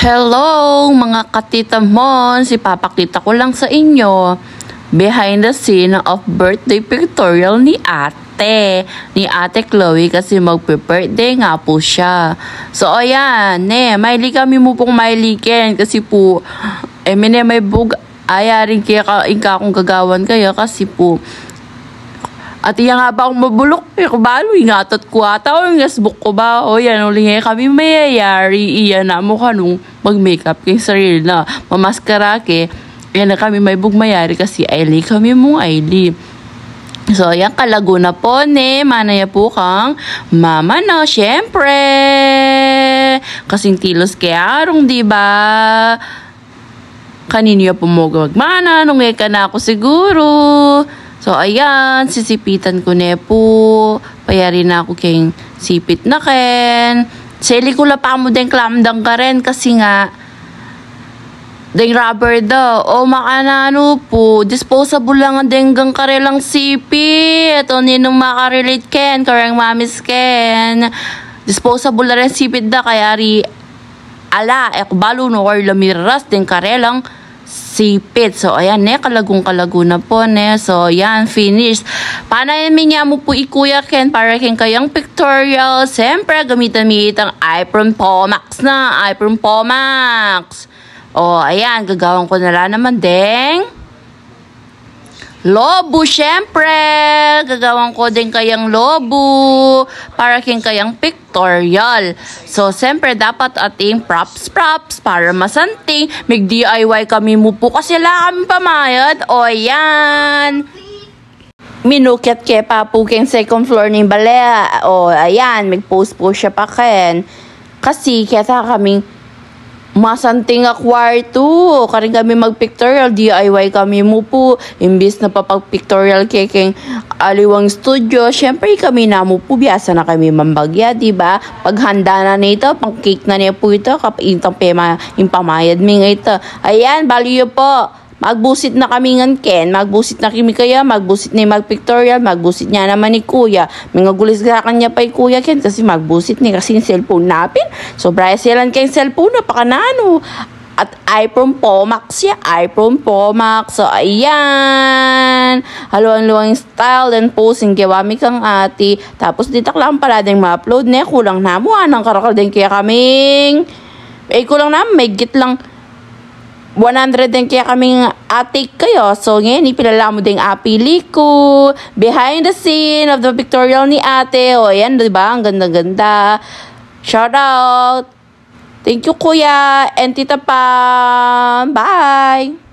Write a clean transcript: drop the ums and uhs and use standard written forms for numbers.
Hello mga katita Mons, ipapakita ko lang sa inyo behind the scene of birthday pictorial ni ate Chloe kasi magpe-birthday nga po siya. So ayan, maili kami mo pong mailikin kasi po may bug ayaring kaya akong gagawan kaya kasi po at iya nga ba akong mabulok? Balo, ingatot ko ata o yung Facebook ko ba? O yan, uling kami mayayari. Iya na mo kanong mag-makeup kay sarili na mamaskara ke. Yan na kami may bugmayari kasi Ailey kami mong Ailey. So, yan kalaguna po manaya po kang mama no, syempre. Kasing tilos kaya arong, diba? Kanino po mo magmana, nung ka na ako siguro. So, ayan, sisipitan ko po. Payari na ako kayong sipit na ken. Seli ko la pa mo din klamdang ka rin kasi nga ding rubber daw. O makanano po, disposable lang ang denggang karelang sipit. O ninong makarelate ken, karang mamis ken. Disposable na rin sipit da, kaya ri ala, ekbalo no or lamiras ding karelang sipit. So, ayan, kalago na po, So, ayan, finish. Panayamin niya mo po ikuya ken para ken kayang pictorial. Siyempre, gamitan mo itang iPhone Pro Max na. iPhone Pro Max. O, ayan, gagawin ko na lang naman ding lobo, syempre. Gagawin ko din kayang lobo para king kayang pictorial. So, syempre, dapat ating props para masanting. Mag-DIY kami mo po kasi wala kami pamayad. O, yan. Minukit kaya pa po king second floor ni Balea. O, ayan. Mag-post po siya pa ken. Kasi, kaya kaming masanting a kwarto. Karing kami mag-pictorial, DIY kami mo po. Imbis na papag-pictorial kekeng aliwang studio, syempre kami na mo po, biasa na kami mambagya, diba? Paghanda na nito, pang cake na niya po ito, kapintang pema, impamayad mi nga ito. Ayan, baliyo po. Magbusit na kami ngan ken, magbusit na kami kaya, magbusit na mag-pictorial, magbusit niya naman ni kuya. Mga gulis ka kanya pa kuya ken kasi magbusit ni kasi cellphone napin. So, braya silang kayong cellphone na pakanano. At iPhone Pro Max ya, iPhone Pro Max. So, ayan. Haluan-luang style and posing gawami kang ati. Tapos, dito lang pala din ma-upload kulang na mo. Anong karakal din kaya kaming. Kulang na, may git lang 100 din kaya kaming atik kayo. So, ngayon, ipilala mo din apili ko. Behind the scene of the pictorial ni ate. O, yan, diba? Ang ganda-ganda. Shout out. Thank you, kuya. And tita Pam. Bye.